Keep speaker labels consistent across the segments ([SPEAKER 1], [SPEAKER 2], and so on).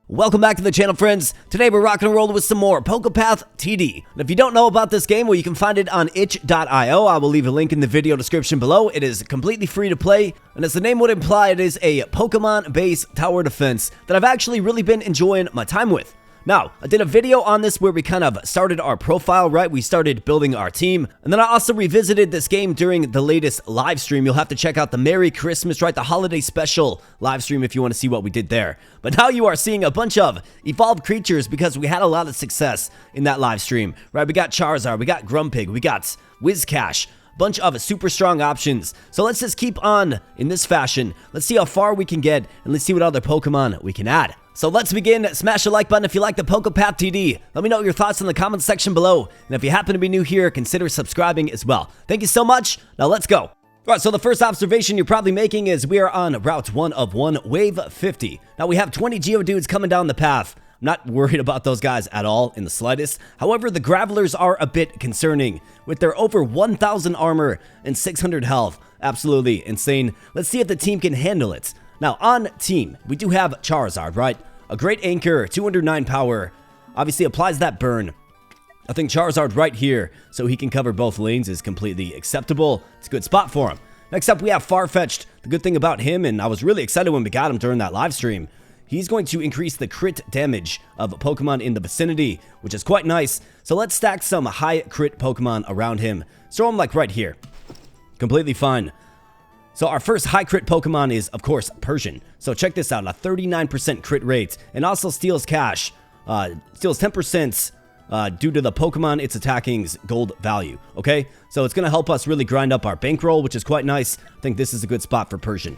[SPEAKER 1] Welcome back to the channel, friends. Today we're rocking and rolling with some more PokéPath TD. And if you don't know about this game, well, you can find it on itch.io. I will leave a link in the video description below. It is completely free to play, and as the name would imply, it is a Pokemon-based tower defense that I've actually really been enjoying my time with. Now, I did a video on this where we kind of started our profile, right? We started building our team, and then I also revisited this game during the latest live stream. You'll have to check out the Merry Christmas, right? The holiday special live stream if you want to see what we did there. But now you are seeing a bunch of evolved creatures because we had a lot of success in that live stream, right? We got Charizard, we got Grumpig, we got Whiscash, bunch of super strong options. So let's just keep on in this fashion. Let's see how far we can get, and let's see what other Pokemon we can add. So let's begin. Smash the like button if you like the PokéPath TD. Let me know your thoughts in the comments section below. And if you happen to be new here, consider subscribing as well. Thank you so much. Now let's go. All right, so the first observation you're probably making is we are on Route 1 of 1, Wave 50. Now we have 20 Geodudes coming down the path. I'm not worried about those guys at all in the slightest. However, the Gravelers are a bit concerning with their over 1,000 armor and 600 health. Absolutely insane. Let's see if the team can handle it. Now, on team, we do have Charizard, right? A great anchor, 209 power. Obviously applies that burn. I think Charizard right here, so he can cover both lanes, is completely acceptable. It's a good spot for him. Next up, we have Farfetch'd. The good thing about him, and I was really excited when we got him during that live stream, he's going to increase the crit damage of Pokemon in the vicinity, which is quite nice. So let's stack some high crit Pokemon around him. Throw him like right here. Completely fine. So our first high crit Pokemon is, of course, Persian. So check this out, a 39% crit rate, and also steals cash. Steals 10% due to the Pokemon it's attacking's gold value, okay? So it's going to help us really grind up our bankroll, which is quite nice. I think this is a good spot for Persian.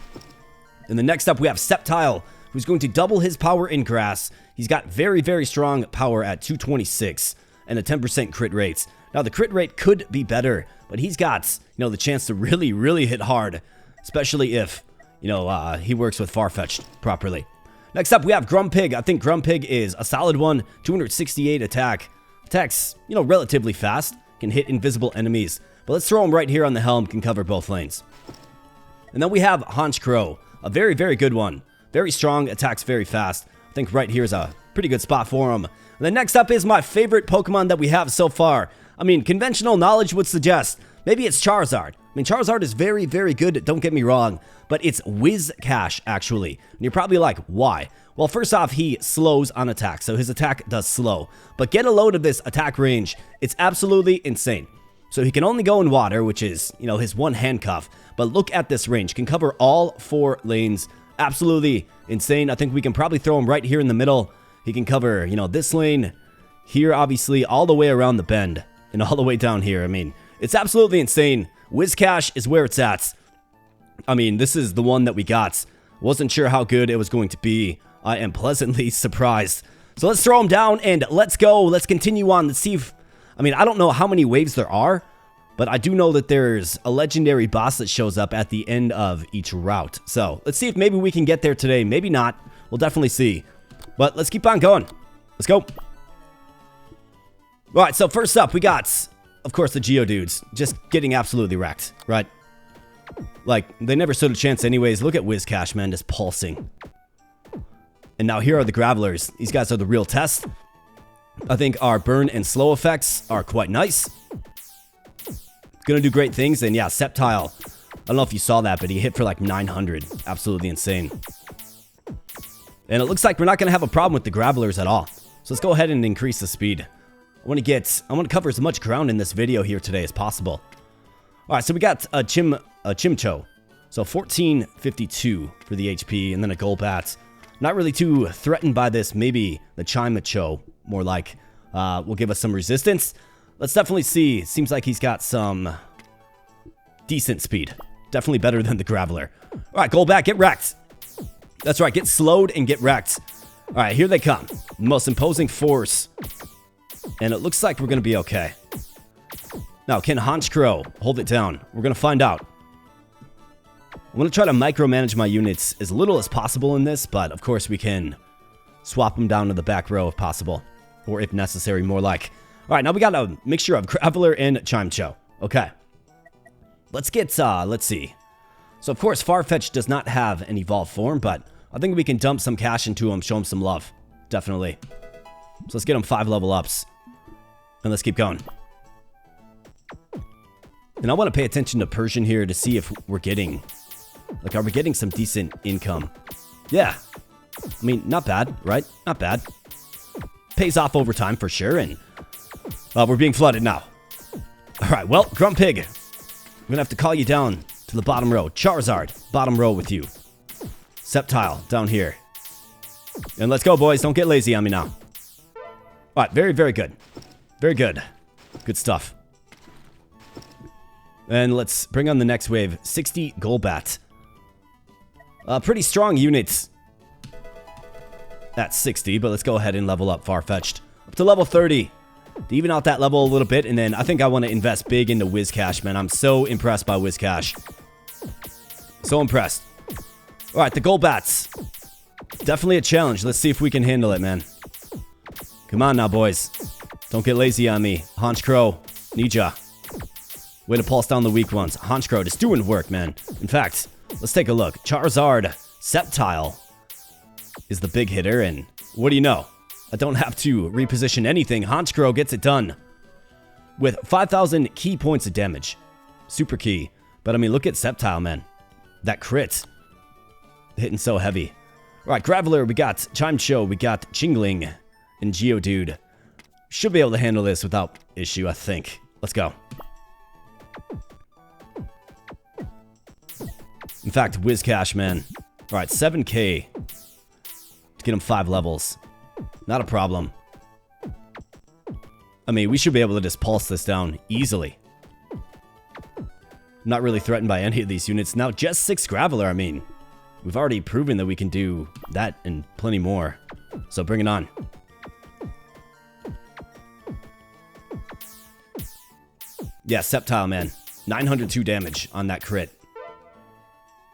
[SPEAKER 1] And the next up, we have Sceptile, who's going to double his power in grass. He's got very, very strong power at 226 and a 10% crit rate. Now, the crit rate could be better, but he's got, the chance to really, really hit hard. Especially if, he works with Farfetch'd properly. Next up, we have Grumpig. I think Grumpig is a solid one. 268 attack. Attacks, relatively fast. Can hit invisible enemies. But let's throw him right here on the helm. Can cover both lanes. And then we have Honchkrow. A very, very good one. Very strong. Attacks very fast. I think right here is a pretty good spot for him. And then next up is my favorite Pokemon that we have so far. I mean, conventional knowledge would suggest maybe it's Charizard. I mean, Charizard is very, very good, don't get me wrong, but it's Whiscash, actually. And you're probably like, why? Well, first off, he slows on attack, so his attack does slow. But get a load of this attack range. It's absolutely insane. So he can only go in water, which is, his one handcuff. But look at this range. Can cover all 4 lanes. Absolutely insane. I think we can probably throw him right here in the middle. He can cover, this lane. Here, obviously, all the way around the bend. And all the way down here. I mean, it's absolutely insane. Whiscash is where it's at. I mean, this is the one that we got. Wasn't sure how good it was going to be. I am pleasantly surprised. So let's throw him down and let's go. Let's continue on. Let's see if... I mean, I don't know how many waves there are, but I do know that there's a legendary boss that shows up at the end of each route. So let's see if maybe we can get there today. Maybe not. We'll definitely see. But let's keep on going. Let's go. All right, so first up, we got... Of course, the Geodudes just getting absolutely wrecked, right? Like, they never stood a chance anyways. Look at Whiscash, man, just pulsing. And now here are the Gravelers. These guys are the real test. I think our burn and slow effects are quite nice. Gonna do great things. And yeah, Sceptile. I don't know if you saw that, but he hit for like 900. Absolutely insane. And it looks like we're not gonna have a problem with the Gravelers at all. So let's go ahead and increase the speed. I want to cover as much ground in this video here today as possible. All right, so we got a Chimcho. So 1452 for the HP, and then a Golbat. Not really too threatened by this. Maybe the Chimecho, more like, will give us some resistance. Let's definitely see. Seems like he's got some decent speed. Definitely better than the Graveler. All right, Golbat, get wrecked. That's right, get slowed and get wrecked. All right, here they come. The most imposing force. And it looks like we're going to be okay. Now, can Honchkrow hold it down? We're going to find out. I'm going to try to micromanage my units as little as possible in this, but of course we can swap them down to the back row if possible. Or if necessary, more like. All right, now we got a mixture of Graveler and Chimecho. Okay. Let's get, let's see. So, of course, Farfetch'd does not have an evolved form, but I think we can dump some cash into him, show him some love. Definitely. So let's get him 5 level ups. And let's keep going. And I want to pay attention to Persian here to see if we're getting... Like, are we getting some decent income? Yeah. I mean, not bad, right? Not bad. Pays off over time for sure, and... we're being flooded now. Alright, well, Grumpig. I'm gonna have to call you down to the bottom row. Charizard, bottom row with you. Sceptile, down here. And let's go, boys. Don't get lazy on me now. Alright, very, very good. Very good. Good stuff. And let's bring on the next wave. 60 Golbat. Pretty strong units. At 60, but let's go ahead and level up Farfetch'd. Up to level 30. To even out that level a little bit, and then I think I want to invest big into Whiscash, man. I'm so impressed by Whiscash. So impressed. Alright, the Golbats. Definitely a challenge. Let's see if we can handle it, man. Come on now, boys. Don't get lazy on me. Honchkrow, need ya. Way to pulse down the weak ones. Honchkrow just doing work, man. In fact, let's take a look. Charizard, Sceptile is the big hitter, and what do you know? I don't have to reposition anything. Honchkrow gets it done. With 5,000 key points of damage. Super key. But I mean, look at Sceptile, man. That crit. Hitting so heavy. Alright, Graveler, we got Chimcho, we got Chingling, and Geodude. Should be able to handle this without issue, I think. Let's go. In fact, Whiscash, man. Alright, 7k. To get him 5 levels. Not a problem. I mean, we should be able to just pulse this down easily. Not really threatened by any of these units. Now, just 6 Graveler, I mean. We've already proven that we can do that and plenty more. So bring it on. Yeah, Sceptile, man. 902 damage on that crit.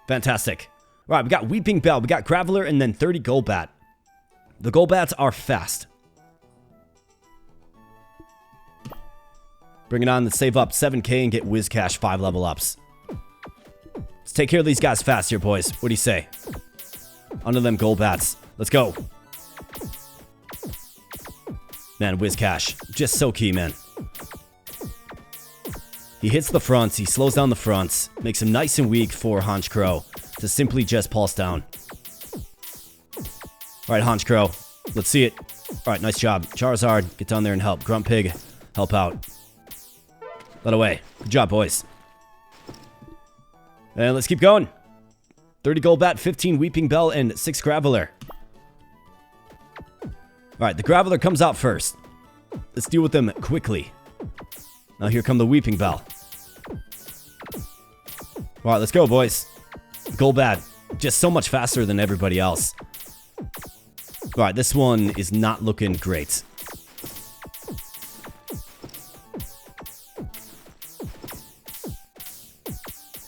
[SPEAKER 1] Fantastic. Alright, we got Weeping Bell, we got Graveler, and then 30 Golbat. The Golbats are fast. Bring it on, let's save up 7k and get Whiscash 5 level ups. Let's take care of these guys fast here, boys. What do you say? Onto them Golbats. Let's go. Man, Whiscash. Just so key, man. He hits the fronts, he slows down the fronts, makes him nice and weak for Honchkrow to simply just pulse down. Alright, Honchkrow. Let's see it. Alright, nice job. Charizard, get down there and help. Grumpig, help out. Let away. Good job, boys. And let's keep going. 30 Golbat, 15 Weeping Bell, and 6 Graveler. Alright, the Graveler comes out first. Let's deal with them quickly. Now here come the Weeping Bell. Alright, let's go, boys. Golbat, just so much faster than everybody else. Alright, this one is not looking great.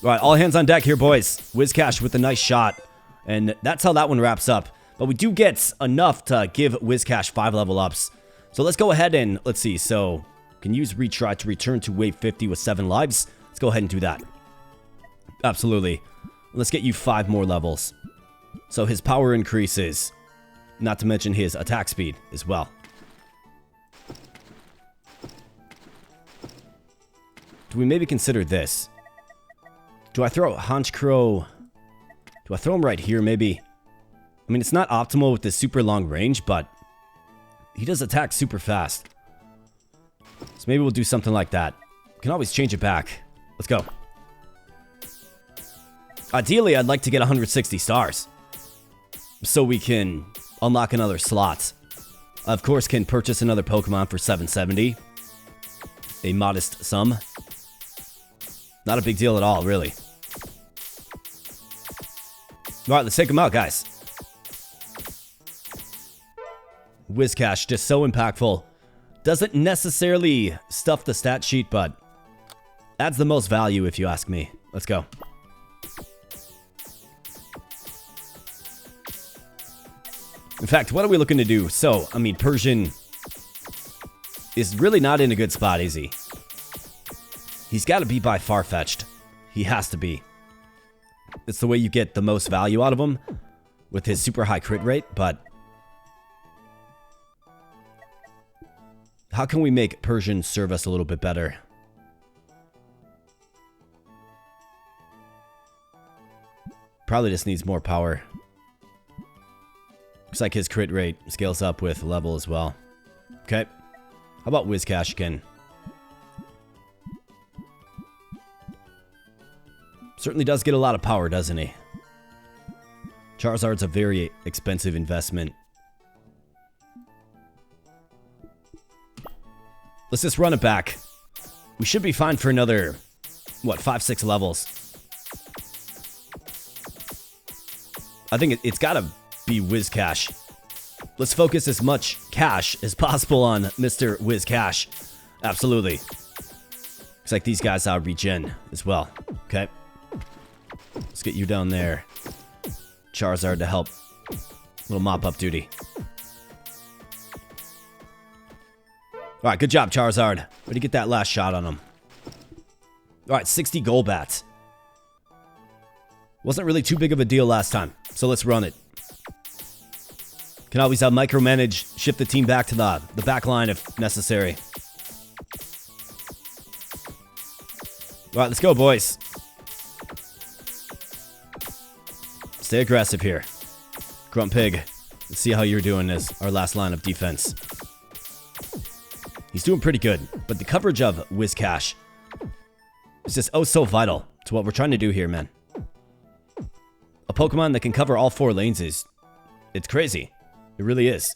[SPEAKER 1] Alright, all hands on deck here, boys. Whiscash with a nice shot. And that's how that one wraps up. But we do get enough to give Whiscash 5 level ups. So let's go ahead and, let's see, so... Can use retry to return to wave 50 with 7 lives. Let's go ahead and do that. Absolutely. Let's get you 5 more levels. So his power increases. Not to mention his attack speed as well. Do we maybe consider this? Do I throw Honchkrow? Do I throw him right here maybe? I mean, it's not optimal with this super long range, but he does attack super fast. So maybe we'll do something like that. We can always change it back. Let's go. Ideally, I'd like to get 160 stars. So we can unlock another slot. Of course, can purchase another Pokemon for 770. A modest sum. Not a big deal at all, really. Alright, let's take them out, guys. Whiscash, just so impactful. Doesn't necessarily stuff the stat sheet, but adds the most value if you ask me. Let's go. In fact, what are we looking to do? So, I mean, Persian is really not in a good spot, is he? He's got to be by Farfetch'd. He has to be. It's the way you get the most value out of him with his super high crit rate, but How can we make Persian serve us a little bit better? Probably just needs more power. Looks like his crit rate scales up with level as well. Okay. How about Whiscash again? Certainly does get a lot of power, doesn't he? Charizard's a very expensive investment. Let's just run it back. We should be fine for another, what, 5-6 levels. I think it's gotta be Whiscash. Let's focus as much cash as possible on Mr. Whiscash. Absolutely. Looks like these guys regen as well. Okay. Let's get you down there. Charizard to help. Little mop-up duty. Alright, good job, Charizard. Way to get that last shot on him. Alright, 60 Golbats. Wasn't really too big of a deal last time, so let's run it. Can always micromanage, shift the team back to the back line if necessary. Alright, let's go, boys. Stay aggressive here. Grumpig, let's see how you're doing as our last line of defense. He's doing pretty good, but the coverage of Whiscash is just oh so vital to what we're trying to do here, man. A Pokemon that can cover all 4 lanes it's crazy. It really is.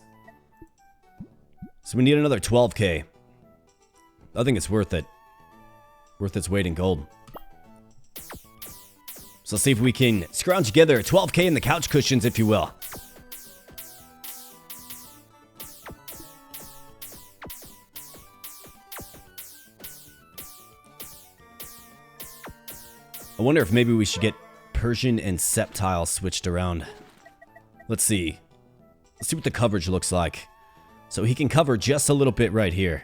[SPEAKER 1] So we need another 12k. I think it's worth it. Worth its weight in gold. So let's see if we can scrounge together 12k in the couch cushions, if you will. I wonder if maybe we should get Persian and Sceptile switched around. Let's see. Let's see what the coverage looks like. So he can cover just a little bit right here.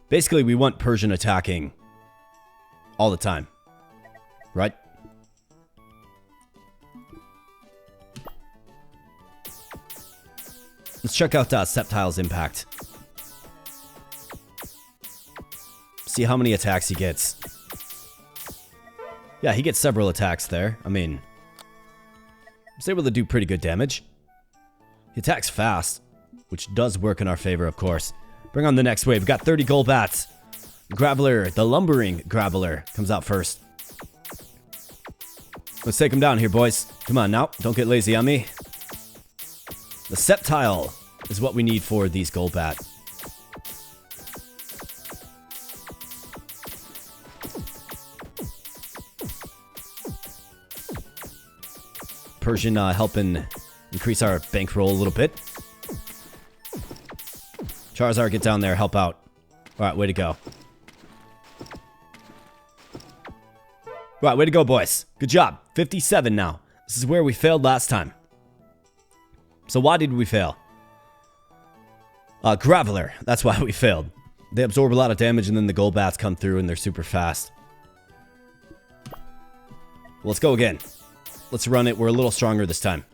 [SPEAKER 1] Basically, we want Persian attacking all the time. Right? Let's check out Sceptile's impact. See how many attacks he gets. Yeah, he gets several attacks there. I mean, he's able to do pretty good damage. He attacks fast, which does work in our favor, of course. Bring on the next wave. We've got 30 Golbats. Graveler, the lumbering Graveler, comes out first. Let's take him down here, boys. Come on now, don't get lazy on me. The Sceptile is what we need for these Golbat. Persian helping increase our bankroll a little bit. Charizard, get down there, help out. Alright, way to go. Right, way to go, boys. Good job. 57 now. This is where we failed last time. So why did we fail? Graveler. That's why we failed. They absorb a lot of damage and then the Golbats come through and they're super fast. Well, let's go again. Let's run it. We're a little stronger this time.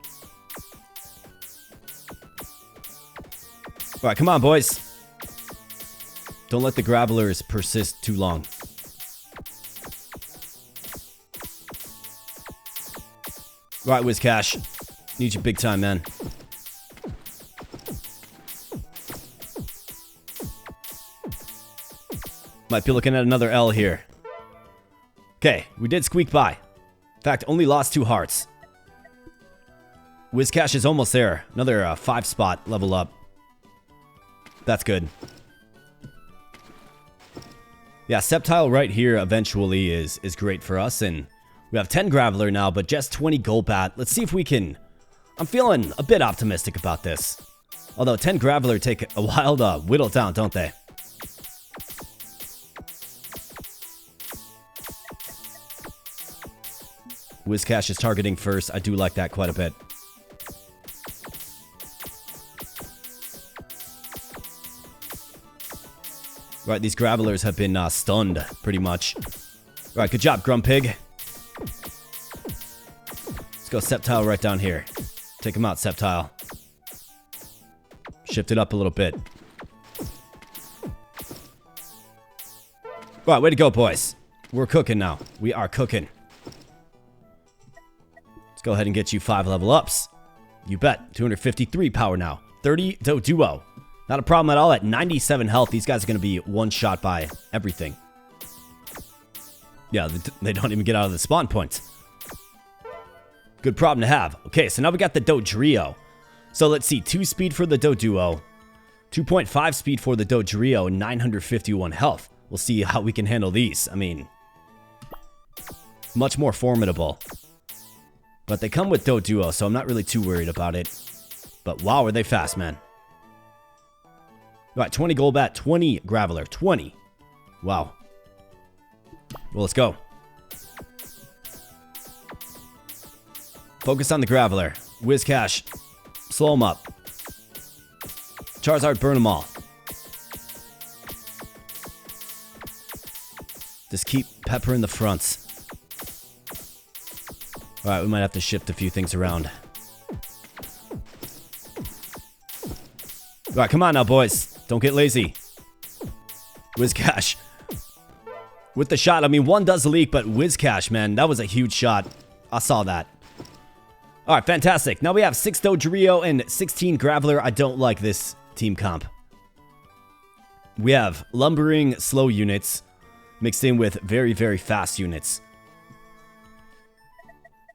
[SPEAKER 1] Alright, come on, boys. Don't let the Gravelers persist too long. Alright, Whiscash. Need you big time, man. Might be looking at another L here. Okay, we did squeak by. In fact, only lost 2 hearts. Whiscash is almost there. Another 5 spot level up. That's good. Yeah, Sceptile right here eventually is great for us. And we have 10 Graveler now, but just 20 Golbat. Let's see if we can... I'm feeling a bit optimistic about this. Although 10 Graveler take a while to whittle down, don't they? Whiscash is targeting first. I do like that quite a bit. Right, these Gravelers have been stunned, pretty much. Right, good job, Grumpig. Let's go Sceptile right down here. Take him out, Sceptile. Shift it up a little bit. All right, way to go, boys. We're cooking now. We are cooking. Let's go ahead and get you 5 level ups. You bet. 253 power now. 30 Doduo. Not a problem at all. At 97 health, these guys are going to be one shot by everything. Yeah, they don't even get out of the spawn point. Good problem to have. Okay, so now we got the Dodrio. So let's see. 2 speed for the Doduo. 2.5 speed for the Dodrio and 951 health. We'll see how we can handle these. I mean, much more formidable. But they come with Doduo, so I'm not really too worried about it. But wow, are they fast, man. All right, 20 Golbat, 20 Graveler, 20. Wow. Well, let's go. Focus on the Graveler. Whiscash. Slow him up. Charizard, burn them all. Just keep peppering the fronts. Alright, we might have to shift a few things around. Alright, come on now, boys. Don't get lazy. Whiscash. With the shot, I mean, one does leak, but Whiscash, man, that was a huge shot. I saw that. Alright, fantastic. Now we have 6 Dodrio and 16 Graveler. I don't like this team comp. We have lumbering, slow units mixed in with very, very fast units.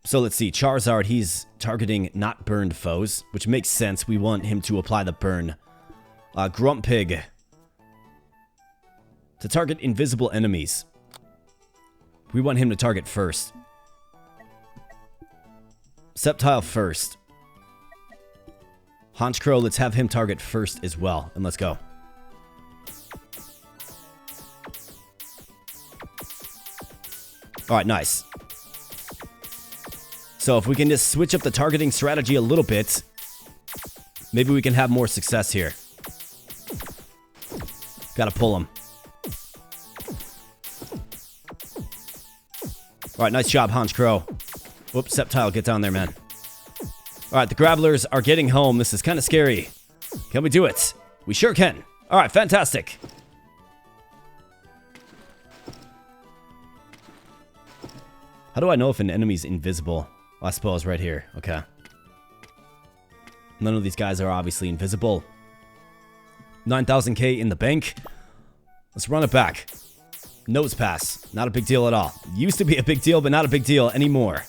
[SPEAKER 1] So let's see. Charizard, he's targeting not burned foes, which makes sense. We want him to apply the burn. Grumpig to target invisible enemies. We want him to target first. Sceptile first. Honchkrow, let's have him target first as well. And let's go. Alright, nice. So if we can just switch up the targeting strategy a little bit, maybe we can have more success here. Gotta pull him. Alright, nice job, Honchkrow. Whoops, Sceptile, get down there, man. Alright, the Gravelers are getting home. This is kind of scary. Can we do it? We sure can. Alright, fantastic. How do I know if an enemy's invisible? I suppose right here. Okay. None of these guys are obviously invisible. 9,000k in the bank. Let's run it back. Nose pass. Not a big deal at all. Used to be a big deal, but not a big deal anymore.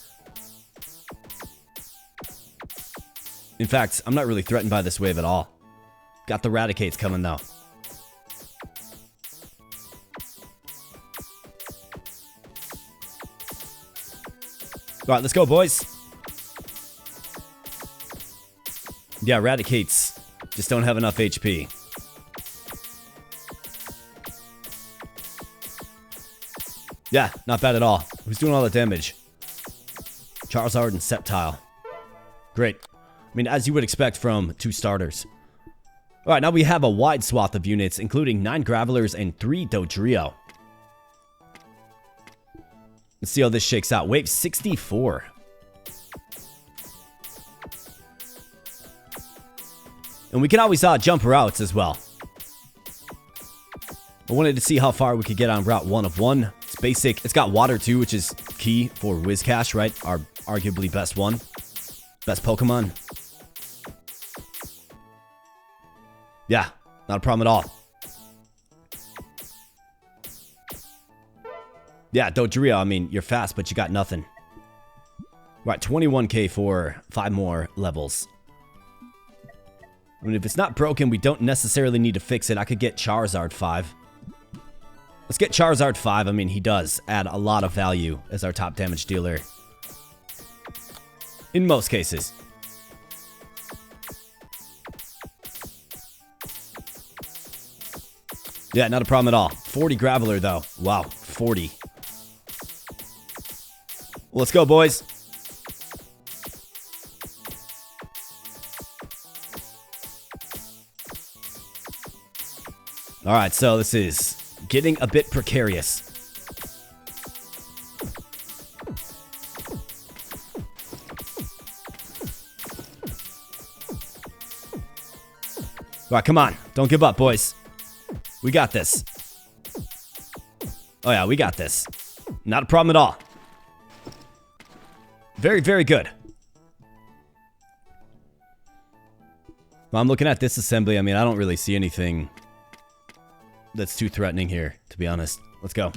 [SPEAKER 1] In fact, I'm not really threatened by this wave at all. Got the Raticates coming though. Alright, let's go, boys. Yeah, Raticates just don't have enough HP. Yeah, not bad at all. Who's doing all the damage? Charizard and Sceptile. Great. I mean, as you would expect from 2 starters. Alright, now we have a wide swath of units, including 9 Gravelers and 3 Dodrio. Let's see how this shakes out. Wave 64. And we can always jump routes as well. I wanted to see how far we could get on Route 1 of 1. It's basic. It's got water too, which is key for Whiscash, right? Our arguably best one. Best Pokemon. Yeah, not a problem at all. Yeah, Dodrio, I mean, you're fast, but you got nothing. Right, 21k for 5 more levels. I mean, if it's not broken, we don't necessarily need to fix it. I could get Charizard 5. Let's get Charizard 5. I mean, he does add a lot of value as our top damage dealer. In most cases. Yeah, not a problem at all. 40 Graveler, though. Wow, 40. Let's go, boys. All right, so this is getting a bit precarious. All Alright, come on. Don't give up, boys. We got this. Oh yeah, we got this. Not a problem at all. Very, very good. Well, I'm looking at this assembly. I mean, I don't really see anything that's too threatening here, to be honest. Let's go.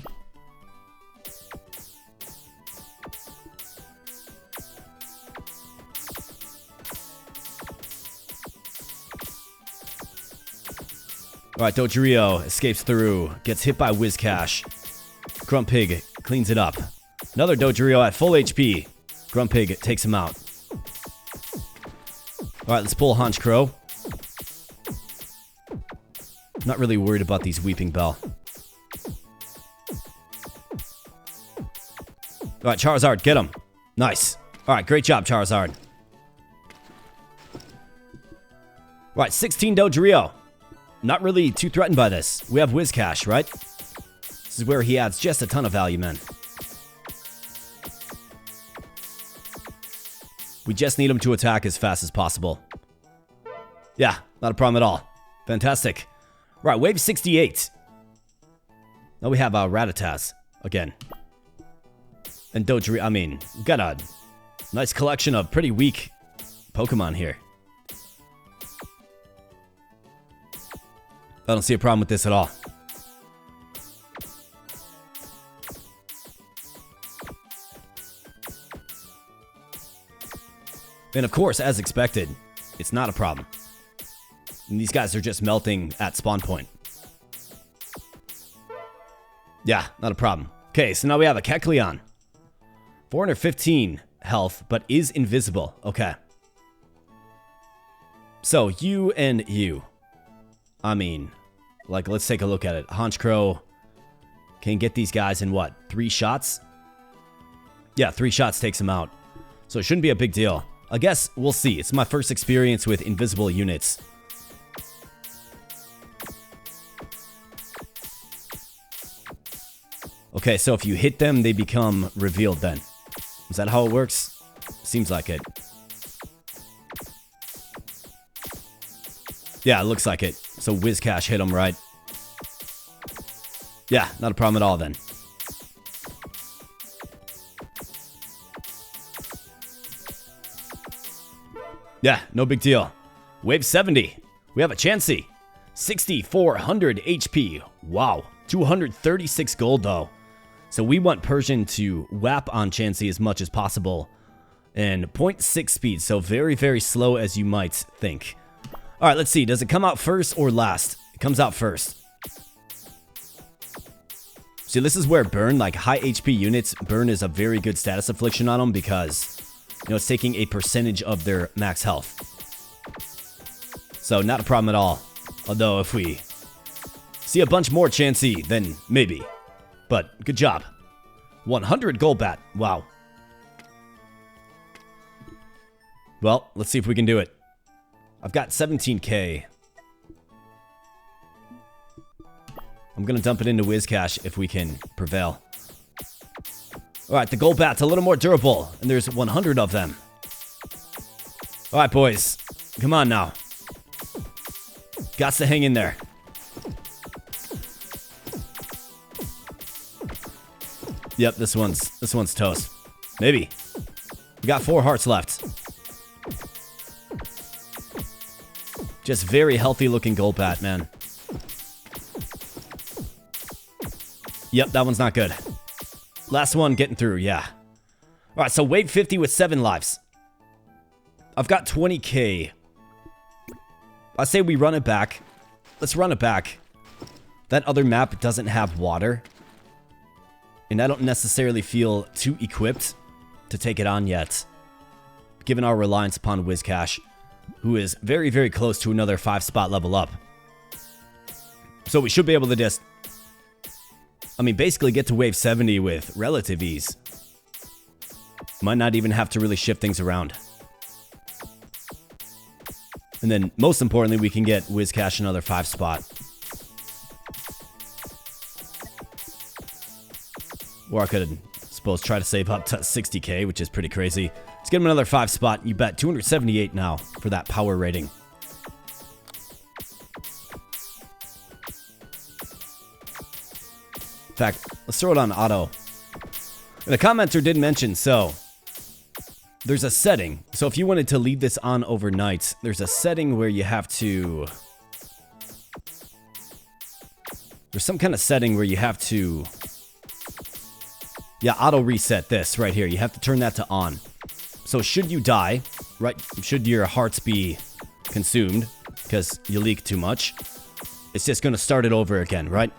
[SPEAKER 1] Alright, Dodrio escapes through, gets hit by Whiscash. Grumpig cleans it up. Another Dodrio at full HP. Grumpig takes him out. Alright, let's pull Honchkrow. Not really worried about these Weeping Bell. Alright, Charizard, get him. Nice. Alright, great job, Charizard. Alright, 16 Dodrio. Not really too threatened by this. We have Whiscash, right? This is where he adds just a ton of value, man. We just need him to attack as fast as possible. Yeah, not a problem at all. Fantastic. Right, wave 68. Now we have Rattata again. And Dodrio, I mean, we've got a nice collection of pretty weak Pokemon here. I don't see a problem with this at all. And of course, as expected, it's not a problem. And these guys are just melting at spawn point. Yeah, not a problem. Okay, so now we have a Kecleon. 415 health, but is invisible. Okay. So, you and you. I mean, like, let's take a look at it. Honchkrow can get these guys in what? 3 shots? Yeah, 3 shots takes him out. So it shouldn't be a big deal. I guess we'll see. It's my first experience with invisible units. Okay, so if you hit them, they become revealed then. Is that how it works? Seems like it. Yeah, it looks like it. So Whiscash hit him, right? Yeah, not a problem at all then. Yeah, no big deal. Wave 70. We have a Chansey. 6,400 HP. Wow. 236 gold though. So we want Persian to whap on Chansey as much as possible. And 0.6 speed, so very, very slow as you might think. Alright, let's see. Does it come out first or last? It comes out first. See, this is where Burn, like high HP units, Burn is a very good status affliction on them because, you know, it's taking a percentage of their max health. So, not a problem at all. Although, if we see a bunch more Chansey, then maybe. But, good job. 100 Golbat. Wow. Well, let's see if we can do it. I've got 17k. I'm going to dump it into Whiscash if we can prevail. Alright, the Golbat's a little more durable, and there's 100 of them. Alright, boys. Come on now. Gots to hang in there. Yep, this one's toast. Maybe. We got 4 hearts left. Just very healthy looking Golbat, man. Yep, that one's not good. Last one getting through, yeah. Alright, so wave 50 with 7 lives. I've got 20k. I say we run it back. Let's run it back. That other map doesn't have water. And I don't necessarily feel too equipped to take it on yet. Given our reliance upon Whiscash, who is very, very close to another 5-spot level up. So we should be able to just, I mean, basically get to wave 70 with relative ease. Might not even have to really shift things around. And then, most importantly, we can get Whiscash another 5-spot. Or I could, suppose, try to save up to 60k, which is pretty crazy. Let's get him another 5-spot. You bet 278 now for that power rating. fact, let's throw it on auto. And a commenter did mention, so there's a setting. So if you wanted to leave this on overnight, there's a setting where you have to... There's some kind of setting where you have to... Yeah, auto reset this right here. You have to turn that to on. So should you die, right? Should your hearts be consumed because you leak too much, it's just going to start it over again, right?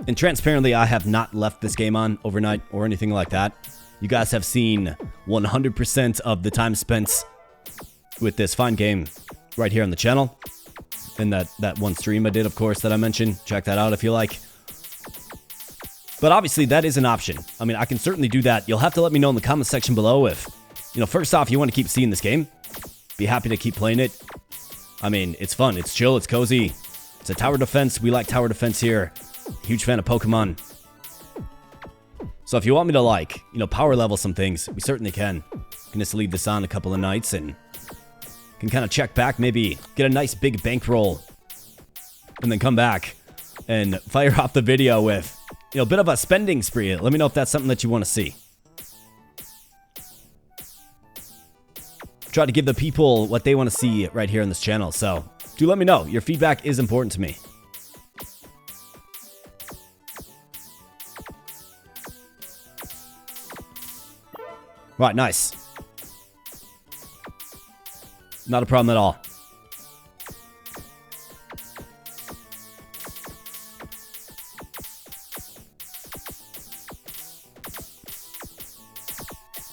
[SPEAKER 1] And transparently, I have not left this game on overnight or anything like that. You guys have seen 100% of the time spent with this fine game right here on the channel. And that one stream I did, of course, that I mentioned. Check that out if you like. But obviously, that is an option. I mean, I can certainly do that. You'll have to let me know in the comment section below if, you know, first off, you want to keep seeing this game. Be happy to keep playing it. I mean, it's fun. It's chill. It's cozy. It's a tower defense. We like tower defense here. Huge fan of Pokemon. So if you want me to, like, you know, power level some things, we certainly can. Can just leave this on a couple of nights and can kind of check back, maybe get a nice big bankroll, and then come back and fire off the video with, you know, a bit of a spending spree. Let me know if that's something that you want to see. Try to give the people what they want to see right here on this channel. So do let me know. Your feedback is important to me. Right, nice. Not a problem at all.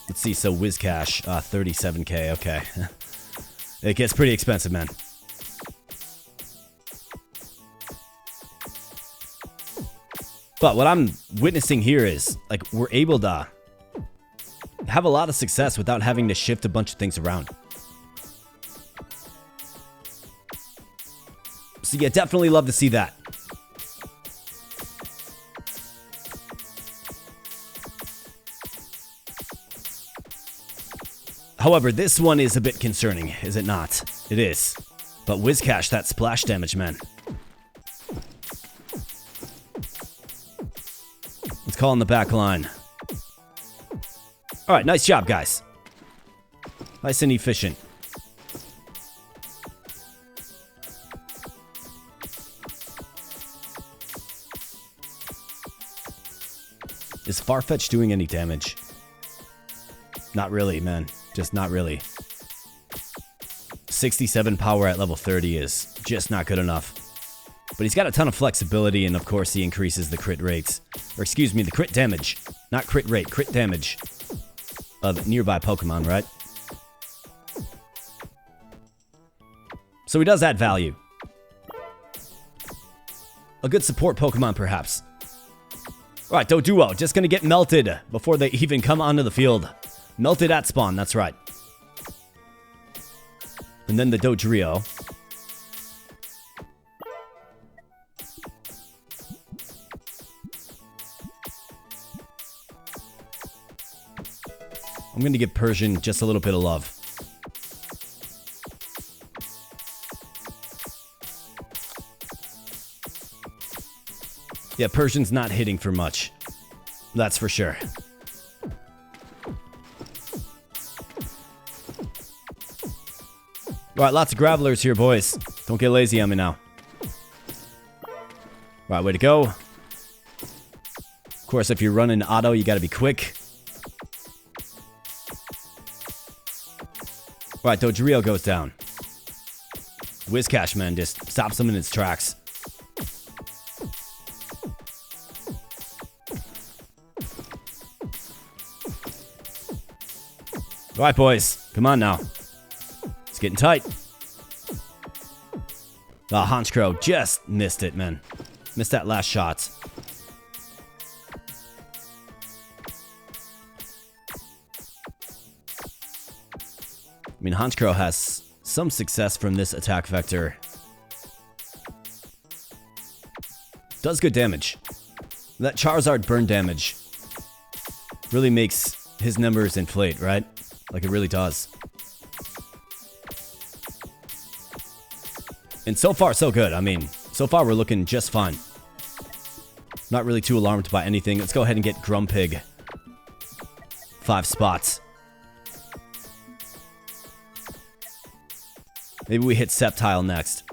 [SPEAKER 1] Let's see, so Wizcash, 37k, okay. It gets pretty expensive, man. But what I'm witnessing here is, like, we're able to have a lot of success without having to shift a bunch of things around. So yeah, definitely love to see that. However, this one is a bit concerning, is it not? It is. But Wizcash, that splash damage, man. Let's call in the back line. Alright, nice job, guys. Nice and efficient. Is Farfetch doing any damage? Not really, man. Just not really. 67 power at level 30 is just not good enough. But he's got a ton of flexibility, and of course he increases the crit rates. Or excuse me, the crit damage. Not crit rate, crit damage of nearby Pokemon, right? So he does add value. A good support Pokemon, perhaps. Alright, Doduo, just gonna get melted before they even come onto the field. Melted at spawn, that's right. And then the Dodrio. I'm going to give Persian just a little bit of love. Yeah, Persian's not hitting for much. That's for sure. Alright, lots of Gravelers here, boys. Don't get lazy on me now. Alright, way to go. Of course, if you're running auto, you gotta be quick. Alright, Dodrio goes down. Wizcash, man, just stops him in its tracks. Alright, boys. Come on now. It's getting tight. Ah, Honchkrow just missed it, man. Missed that last shot. I mean, Honchkrow has some success from this attack vector. Does good damage. That Charizard burn damage really makes his numbers inflate, right? Like it really does. And so far, so good. I mean, so far we're looking just fine. Not really too alarmed by anything. Let's go ahead and get Grumpig. 5 spots. Maybe we hit Sceptile next.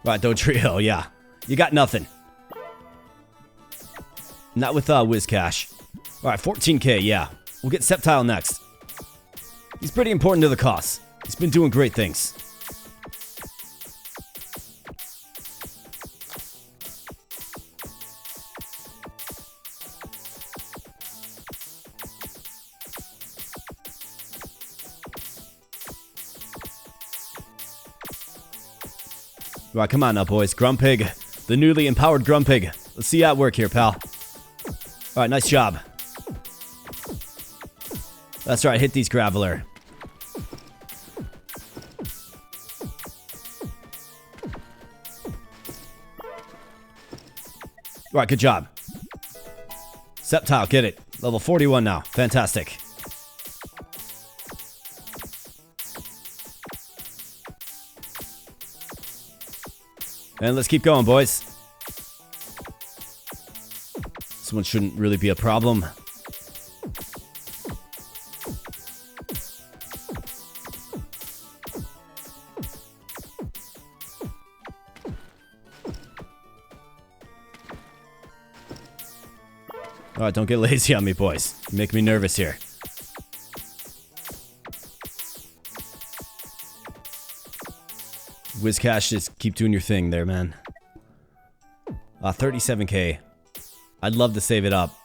[SPEAKER 1] Right, Dodrio, yeah. You got nothing. Not with Whiscash. Alright, 14k, yeah. We'll get Sceptile next. He's pretty important to the cause. He's been doing great things. Alright, come on now, boys. Grumpig. The newly empowered Grumpig. Let's see you at work here, pal. Alright, nice job. That's right, hit these Graveler. Alright, good job. Sceptile, get it. Level 41 now. Fantastic. And let's keep going, boys. This one shouldn't really be a problem. Alright, don't get lazy on me, boys. You make me nervous here. Whiscash, just keep doing your thing there, man. 37k. I'd love to save it up.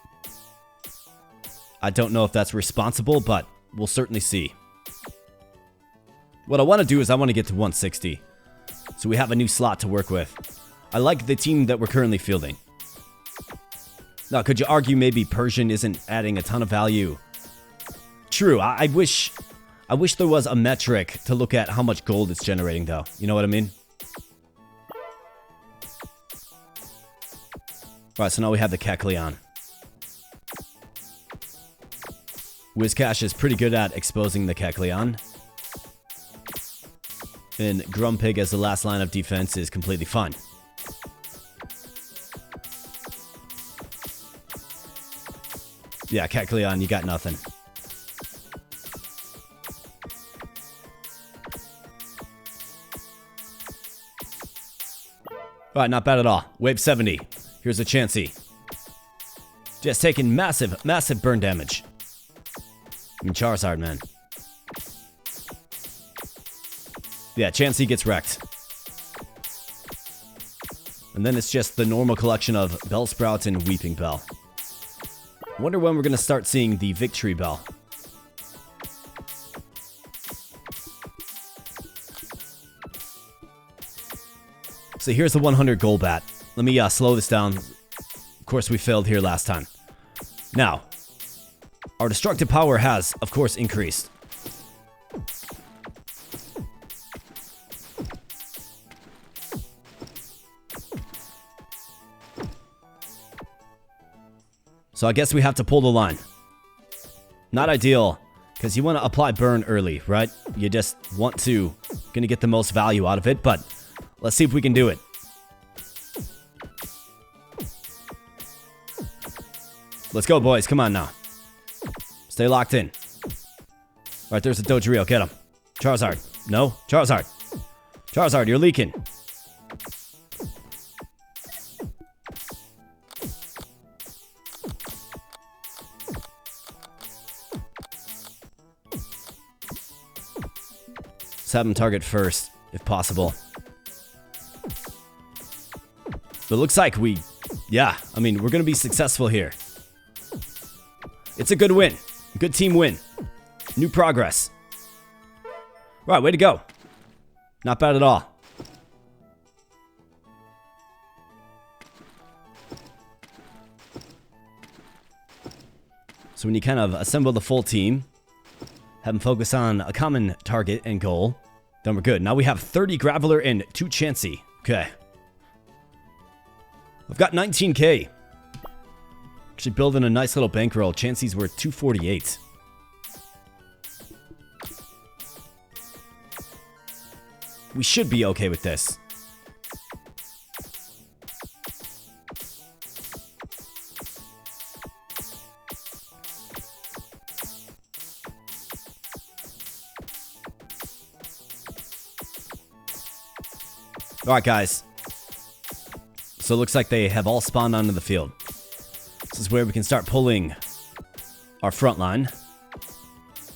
[SPEAKER 1] I don't know if that's responsible, but we'll certainly see. What I want to do is I want to get to 160. So we have a new slot to work with. I like the team that we're currently fielding. Now, could you argue maybe Persian isn't adding a ton of value? True, I wish there was a metric to look at how much gold it's generating, though. You know what I mean? Alright, so now we have the Kecleon. Whiscash is pretty good at exposing the Kecleon. And Grumpig as the last line of defense is completely fine. Yeah, Kecleon, you got nothing. Alright, not bad at all. Wave 70. Here's a Chansey. Just taking massive, massive burn damage. I mean, Charizard, man. Yeah, Chansey gets wrecked. And then it's just the normal collection of Bellsprout and Weeping Bell. Wonder when we're going to start seeing the Victory Bell. So here's the 100 Golbat. Let me slow this down. Of course, we failed here last time. Now, our destructive power has, of course, increased. So I guess we have to pull the line. Not ideal, because you want to apply burn early, right? You just want to, gonna get the most value out of it, but let's see if we can do it. Let's go, boys. Come on now. Stay locked in. Alright, there's a Dodrio. Get him. Charizard. No? Charizard. Charizard, you're leaking. Let's have him target first, if possible. But it looks like yeah, I mean, we're going to be successful here. It's a good win. Good team win. New progress. Right, way to go. Not bad at all. So when you kind of assemble the full team, have them focus on a common target and goal, then we're good. Now we have 30 Graveler and 2 Chansey. Okay. I've got 19k. Actually building a nice little bankroll. Chansey's worth 248. We should be okay with this. Alright, guys. So it looks like they have all spawned onto the field. This is where we can start pulling our front line.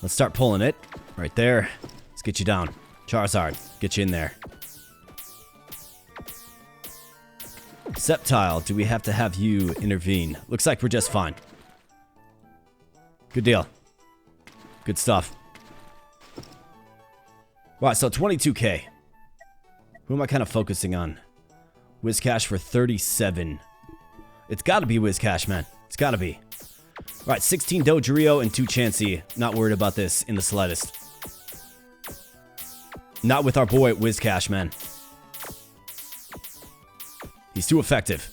[SPEAKER 1] Let's start pulling it. Right there. Let's get you down. Charizard, get you in there. Sceptile, do we have to have you intervene? Looks like we're just fine. Good deal. Good stuff. Right, so 22k. Who am I kind of focusing on? Whiscash for 37. It's got to be Whiscash, man. It's got to be. All right, 16 Dodrio and 2 Chansey. Not worried about this in the slightest. Not with our boy Whiscash, man. He's too effective.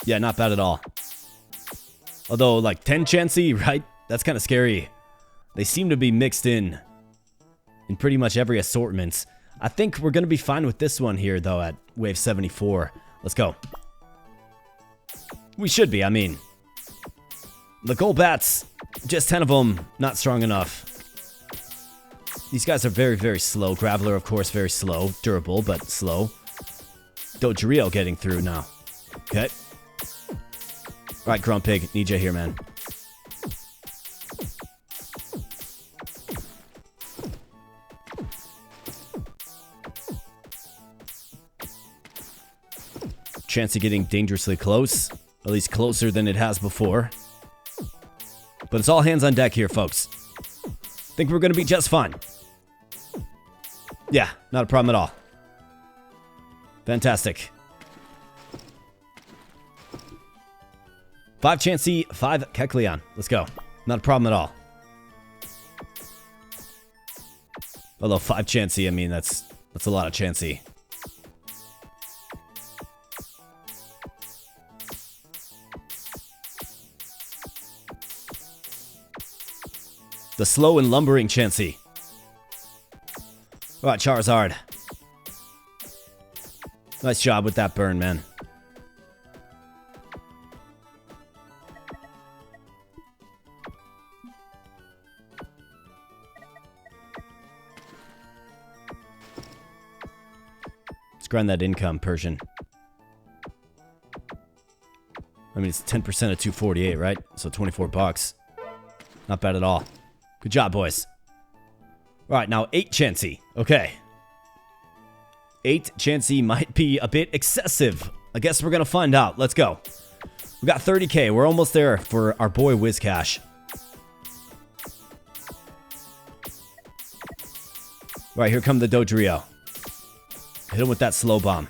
[SPEAKER 1] Yeah, not bad at all. Although, like, 10 Chansey, right? That's kind of scary. They seem to be mixed in pretty much every assortment. I think we're going to be fine with this one here, though, at wave 74. Let's go. We should be, I mean. The Golbats, just 10 of them, not strong enough. These guys are very, very slow. Graveler, of course, very slow. Durable, but slow. Dodrio getting through now. Okay. Alright, Grumpig, need you here, man. Chansey getting dangerously close. At least closer than it has before. But it's all hands on deck here, folks. Think we're going to be just fine. Yeah, not a problem at all. Fantastic. 5 Chansey, 5 Kecleon. Let's go. Not a problem at all. Although 5 Chansey, I mean, that's a lot of Chansey. The slow and lumbering Chansey. Alright, Charizard. Nice job with that burn, man. Let's grind that income, Persian. I mean, it's 10% of 248, right? So 24 bucks. Not bad at all. Good job, boys. Alright, now 8 Chansey. Okay. 8 Chansey might be a bit excessive. I guess we're gonna find out. Let's go. We got 30k. We're almost there for our boy Whiscash. Right, here come the Dodrio. Hit him with that slow bomb.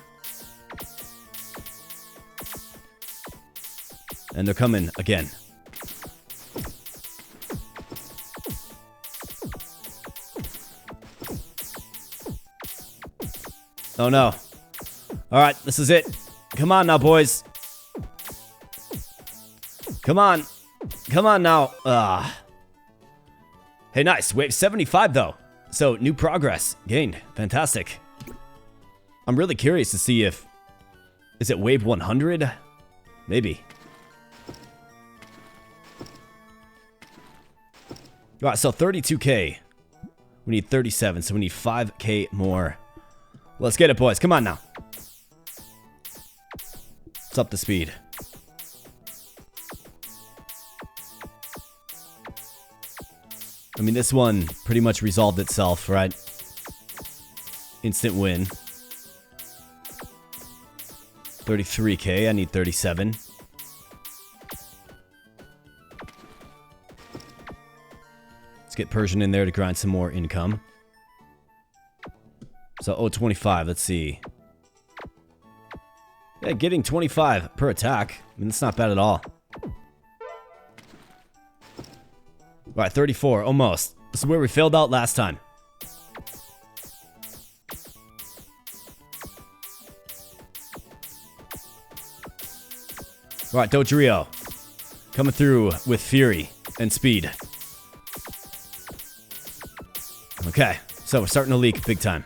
[SPEAKER 1] And they're coming again. Oh no. Alright, this is it. Come on now, boys. Come on. Come on now. Hey, nice. Wave 75, though. So, new progress gained. Fantastic. I'm really curious to see if... Is it wave 100? Maybe. Alright, so 32k. We need 37, so we need 5k more. Let's get it, boys. Come on now. Let's up the speed. I mean, this one pretty much resolved itself, right? Instant win. 33k. I need 37. Let's get Persian in there to grind some more income. So, 25, let's see. Yeah, getting 25 per attack. I mean, that's not bad at all. Alright, 34, almost. This is where we failed out last time. Alright, Dodrio. Coming through with fury and speed. Okay, so we're starting to leak big time.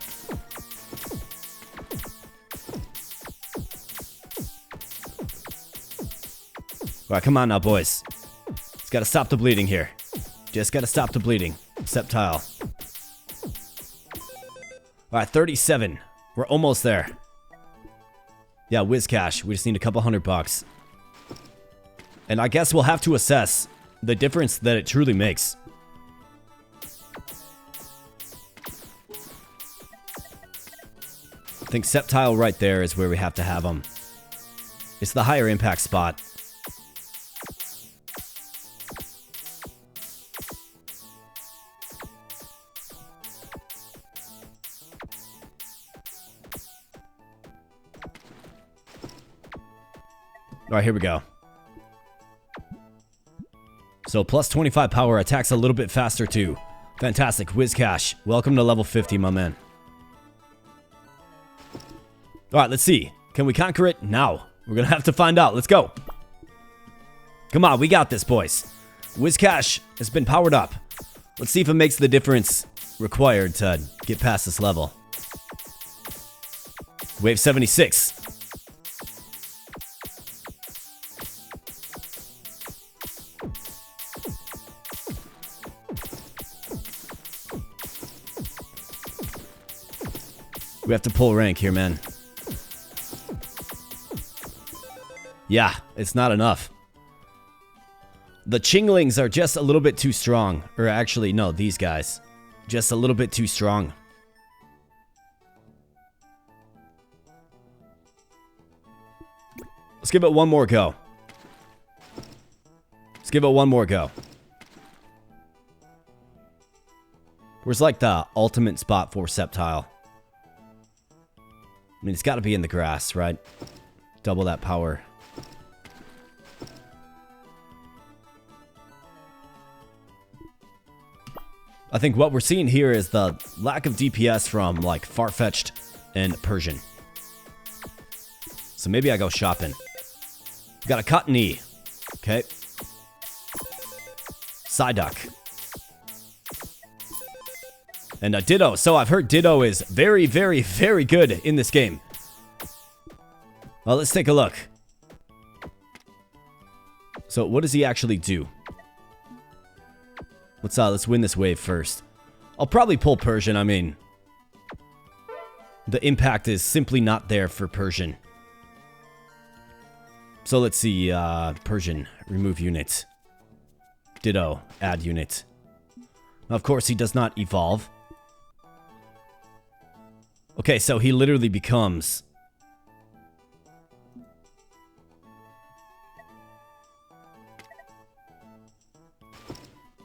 [SPEAKER 1] Alright, come on now, boys. Just gotta stop the bleeding here. Just gotta stop the bleeding. Sceptile. Alright, 37. We're almost there. Yeah, Whiscash. We just need a couple $100. And I guess we'll have to assess the difference that it truly makes. I think Sceptile right there is where we have to have them. It's the higher impact spot. Alright, here we go. So plus 25 power, attacks a little bit faster too. Fantastic. Whiscash, welcome to level 50, my man. Alright, let's see. Can we conquer it? Now. We're gonna have to find out. Let's go. Come on, we got this, boys. Whiscash has been powered up. Let's see if it makes the difference required to get past this level. Wave 76. We have to pull rank here, man. Yeah, it's not enough. The Chinglings are just a little bit too strong. Or actually, no, these guys. Just a little bit too strong. Let's give it one more go. Let's give it one more go. Where's like the ultimate spot for Sceptile? I mean, it's got to be in the grass, right? Double that power. I think what we're seeing here is the lack of DPS from, like, Farfetch'd and Persian. So maybe I go shopping. Got a Cottony. Okay. Psyduck. And a Ditto. So I've heard Ditto is very, very, very good in this game. Well, let's take a look. So what does he actually do? Let's win this wave first. I'll probably pull Persian. I mean, the impact is simply not there for Persian. So let's see. Persian, remove unit. Ditto, add unit. Of course, he does not evolve. Okay, so he literally becomes...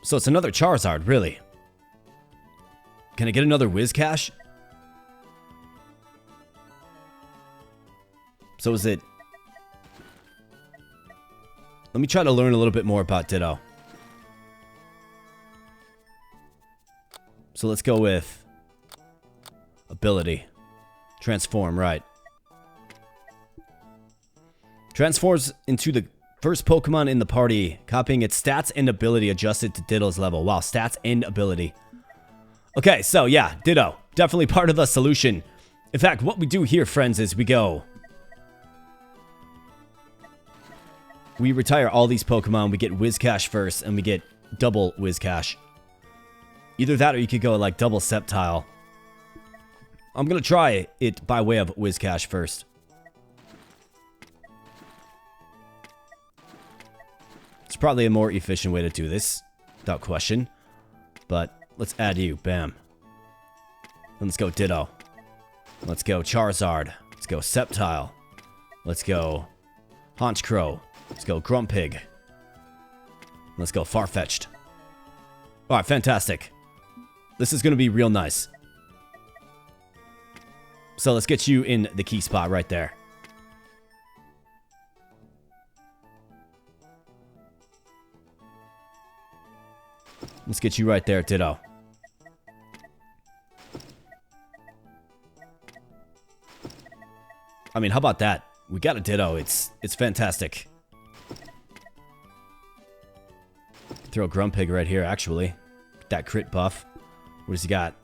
[SPEAKER 1] So it's another Charizard, really. Can I get another Whiscash? So is it... Let me try to learn a little bit more about Ditto. So let's go with... Ability. Transform, right. Transforms into the first Pokemon in the party, copying its stats and ability adjusted to Ditto's level. Wow, stats and ability. Okay, so yeah, Ditto. Definitely part of the solution. In fact, what we do here, friends, is we go... We retire all these Pokemon, we get Whiscash first, and we get double Whiscash. Either that or you could go like double Sceptile. I'm going to try it by way of Whiscash first. It's probably a more efficient way to do this, without question. But let's add you. Bam. And let's go Ditto. Let's go Charizard. Let's go Sceptile. Let's go Honchkrow. Let's go Grumpig. Let's go Farfetch'd. Alright, fantastic. This is going to be real nice. So let's get you in the key spot right there. Let's get you right there, Ditto. I mean, how about that? We got a Ditto. It's fantastic. Throw Grumpig right here, actually. That crit buff. What does he got?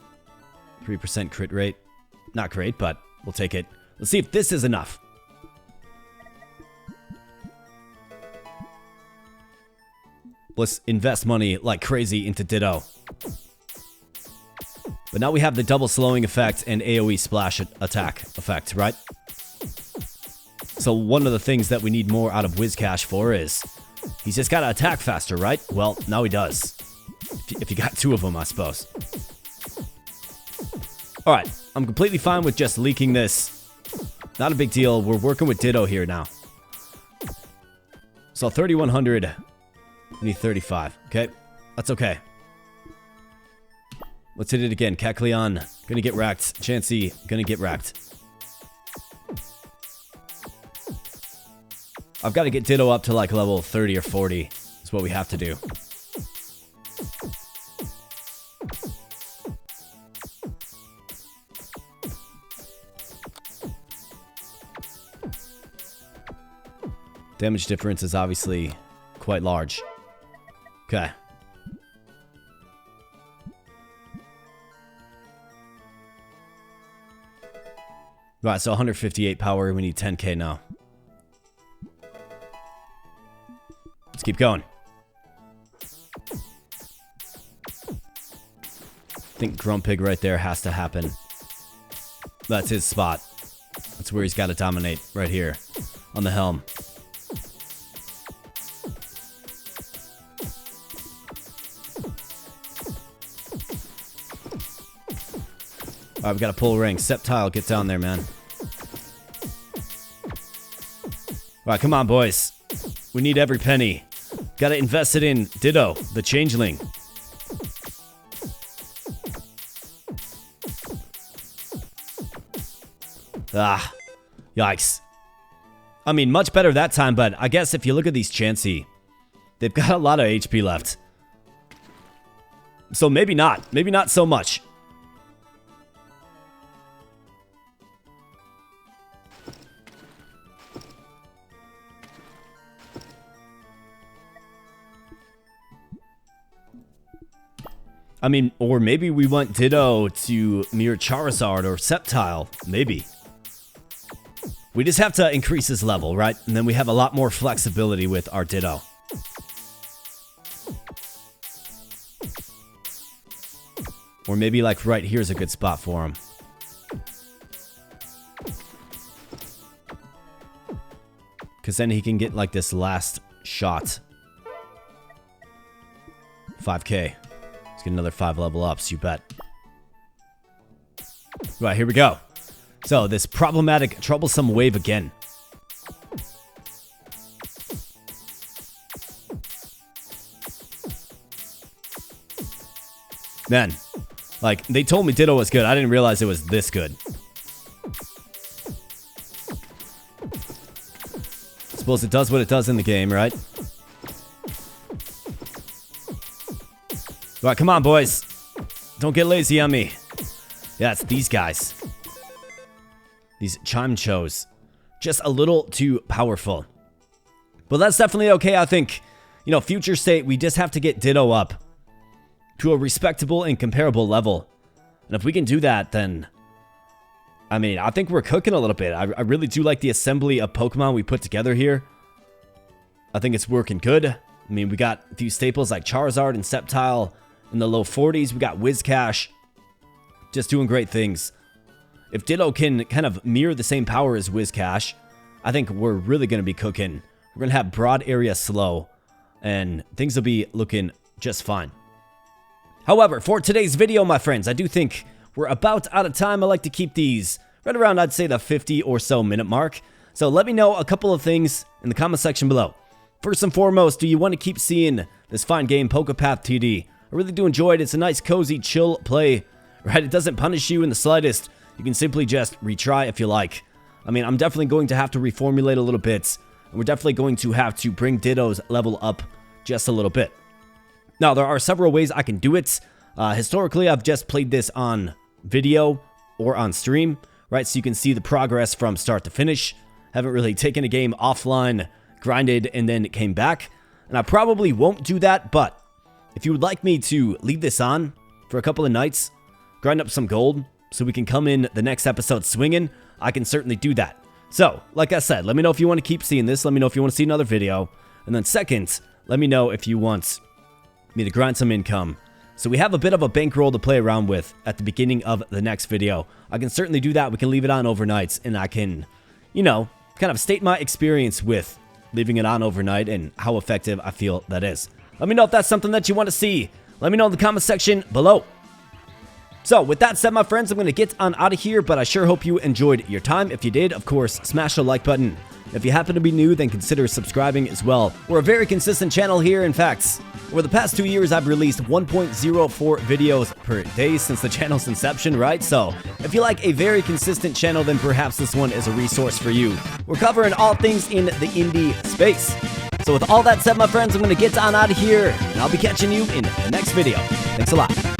[SPEAKER 1] 3% crit rate. Not great, but we'll take it. Let's see if this is enough. Let's invest money like crazy into Ditto. But now we have the double slowing effect and AoE splash attack effect, right? So one of the things that we need more out of Whiscash for is he's just got to attack faster, right? Well, now he does. If you got two of them, I suppose. Alright, I'm completely fine with just leaking this. Not a big deal. We're working with Ditto here now. So 3,100. We need 35. Okay, that's okay. Let's hit it again. Kecleon, gonna get wrecked. Chansey, gonna get wrecked. I've got to get Ditto up to like level 30 or 40. That's what we have to do. Damage difference is obviously quite large. Okay. Right, so 158 power. We need 10k now. Let's keep going. I think Grumpig right there has to happen. That's his spot. That's where he's got to dominate, right here on the helm. Alright, we got a pull ring. Sceptile, get down there, man. Alright, come on, boys. We need every penny. Gotta invest it in Ditto, the changeling. Ah, yikes. I mean, much better that time, but I guess if you look at these Chansey, they've got a lot of HP left. So maybe not. Maybe not so much. I mean, or maybe we want Ditto to mirror Charizard or Sceptile. Maybe. We just have to increase his level, right? And then we have a lot more flexibility with our Ditto. Or maybe like right here's a good spot for him. Because then he can get like this last shot. 5k. Let's get another 5 level ups, you bet. Right, here we go. So, this problematic, troublesome wave again. Man, like, they told me Ditto was good. I didn't realize it was this good. Suppose it does what it does in the game, right? All right, come on, boys. Don't get lazy on me. Yeah, it's these guys. These Chimchos. Just a little too powerful. But that's definitely okay, I think. You know, future state, we just have to get Ditto up to a respectable and comparable level. And if we can do that, then... I mean, I think we're cooking a little bit. I really do like the assembly of Pokemon we put together here. I think it's working good. I mean, we got a few staples like Charizard and Sceptile in the low 40s. We got Whiscash. Just doing great things. If Ditto can kind of mirror the same power as Whiscash, I think we're really going to be cooking. We're going to have broad area slow, and things will be looking just fine. However, for today's video, my friends, I do think we're about out of time. I like to keep these right around, I'd say, the 50 or so minute mark. So let me know a couple of things in the comment section below. First and foremost, do you want to keep seeing this fine game, PokéPath TD? I really do enjoy it. It's a nice, cozy, chill play, right? It doesn't punish you in the slightest. You can simply just retry if you like. I mean, I'm definitely going to have to reformulate a little bit, and we're definitely going to have to bring Ditto's level up just a little bit. Now, there are several ways I can do it. Historically, I've just played this on video or on stream, right? So you can see the progress from start to finish. Haven't really taken a game offline, grinded, and then it came back. And I probably won't do that, but if you would like me to leave this on for a couple of nights, grind up some gold, so we can come in the next episode swinging, I can certainly do that. So, like I said, let me know if you want to keep seeing this. Let me know if you want to see another video. And then second, let me know if you want me to grind some income. So we have a bit of a bankroll to play around with at the beginning of the next video. I can certainly do that. We can leave it on overnight, and I can, you know, kind of state my experience with leaving it on overnight and how effective I feel that is. Let me know if that's something that you want to see. Let me know in the comment section below. So, with that said, my friends, I'm going to get on out of here, but I sure hope you enjoyed your time. If you did, of course, smash the like button. If you happen to be new, then consider subscribing as well. We're a very consistent channel here. In fact, over the past 2 years, I've released 1.04 videos per day since the channel's inception, right? So, if you like a very consistent channel, then perhaps this one is a resource for you. We're covering all things in the indie space. So with all that said, my friends, I'm going to get on out of here, and I'll be catching you in the next video. Thanks a lot.